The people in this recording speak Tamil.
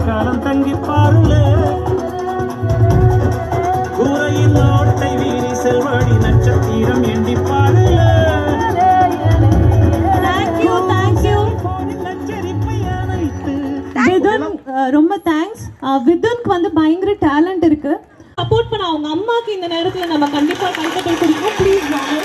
காலம் தங்கி பாருல கூரையின் ஓட்டை வீரி செல்வாடி நட்சத்திரம் எண்டி பாருல ரொம்ப தேங்க்ஸ். விதுனுக்கு வந்து பயங்கர டேலண்ட் இருக்கு. சப்போர்ட் பண்ண அவங்க அம்மாக்கு இந்த நேரத்துல நம்ம கண்டிப்பா கண்டிப்பா கொடுக்கணும். ப்ளீஸ் வாங்க.